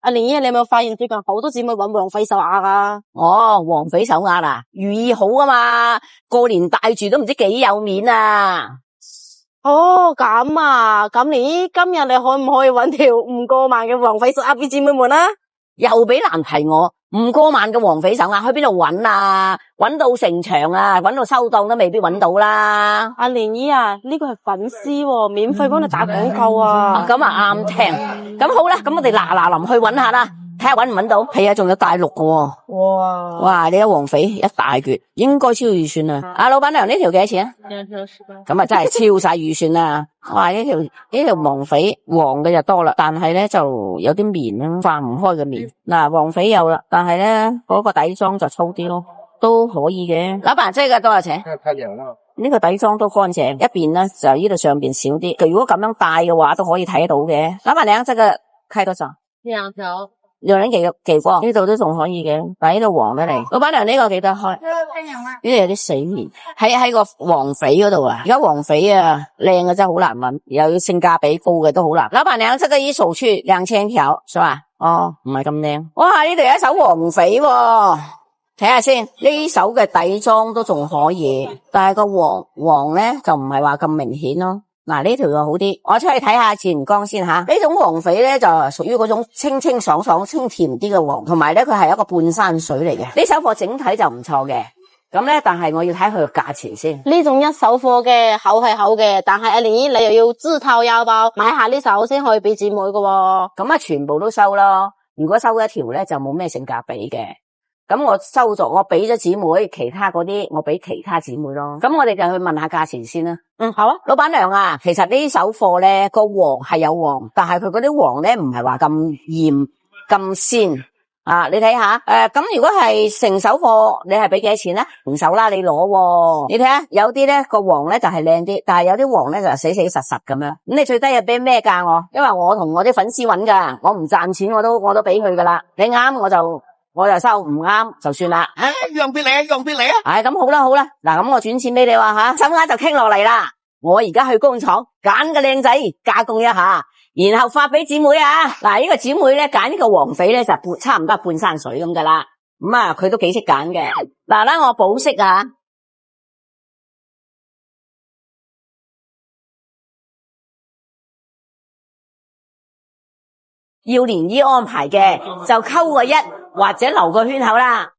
阿蓮姨，你有冇發現最近好多姊妹搵黃翡手鐲噶？哦，黃翡手鐲啦，寓意好啊嘛，過年戴住都唔知幾有面啊！哦，咁啊，咁蓮姨今日你可唔可以搵條唔過萬嘅黃翡手鐲俾姊妹們啊？又俾難題我，唔過萬嘅黃翡手鐲去邊度搵啊？搵到成場啊，搵到收檔都未必搵到啦。阿蓮姨啊，呢個係粉絲喎，免費幫你打廣告啊！咁啊啱聽，咁好啦，咁我哋嗱臨去搵下啦，睇下搵唔搵到。係啊，仲有大陸嘅喎。哇，你有黃翡一大橛，應該超預算啊！阿老闆娘呢條幾多錢啊？2條18。咁啊真係超晒預算啦！哇，呢條黃翡黃嘅就多啦，但係咧就有啲棉啦，化唔開嘅棉。嗱，黃翡有啦，但係咧嗰個底裝就粗啲咯。都可以嘅，老闆，這個多少錢？太涼啦。呢個底裝都乾淨，一邊咧就呢度上邊少啲。如果咁樣戴嘅話，都可以睇得到嘅。老闆娘，這個開多少？2條。兩人幾光？呢度都仲可以嘅，但係呢度黃得嚟。老闆娘，呢個幾多開？呢度有啲死面，喺個黃翡嗰度啊。而家黃翡啊，靚嘅真係好難揾，又要性價比高嘅都好難。老闆娘，這個一手去2000條，是吧？哦，唔係咁靚。哇，呢度有一手黃翡喎。睇下先，呢手嘅底裝都仲可以，但係個黃咧就唔係話咁明顯咯。嗱，呢條就好啲，我出去睇下自然光先吓。呢種黃翡咧就屬於嗰種清清爽爽、清甜啲嘅黃，同埋咧佢係一個半山水嚟嘅。呢手貨整體就唔錯嘅，咁咧但係我要睇佢個價錢先。呢種一手貨嘅厚係厚嘅，但係阿蓮姨你又要自掏腰包買下呢手先可以俾姊妹㗎喎。咁啊，全部都收咯。如果收一條咧就冇咩性價比嘅。咁我收咗，我俾咗姊妹，其他嗰啲我俾其他姊妹咯。咁我哋就去問下價錢先啦。好啊。老闆娘啊，其實呢手貨咧個黃係有黃，但係佢嗰啲黃咧唔係話咁艷咁鮮啊。你睇下，咁如果係成手貨，你係俾幾多錢咧？成手啦，你攞。你睇下，有啲咧個黃咧就係靚啲，但係有啲黃咧就係死死實實咁樣。咁你最低係俾咩價我？因為我同我啲粉絲搵噶，我唔賺錢我都俾佢噶啦。你啱我就收，唔啱就算啦。讓俾你啊，讓俾你啊。咁好啦，嗱咁我轉錢俾你話吓，手鐲就傾落嚟啦。我而家去工廠揀個靚仔加工一下，然後發俾姊妹啊。嗱，呢個姊妹咧揀呢個黃翡咧就差唔多半山水咁噶啦。咁啊，佢都幾識揀嘅。嗱啦，我保釋啊。要蓮姨安排嘅就溝個1或者留個圈口啦。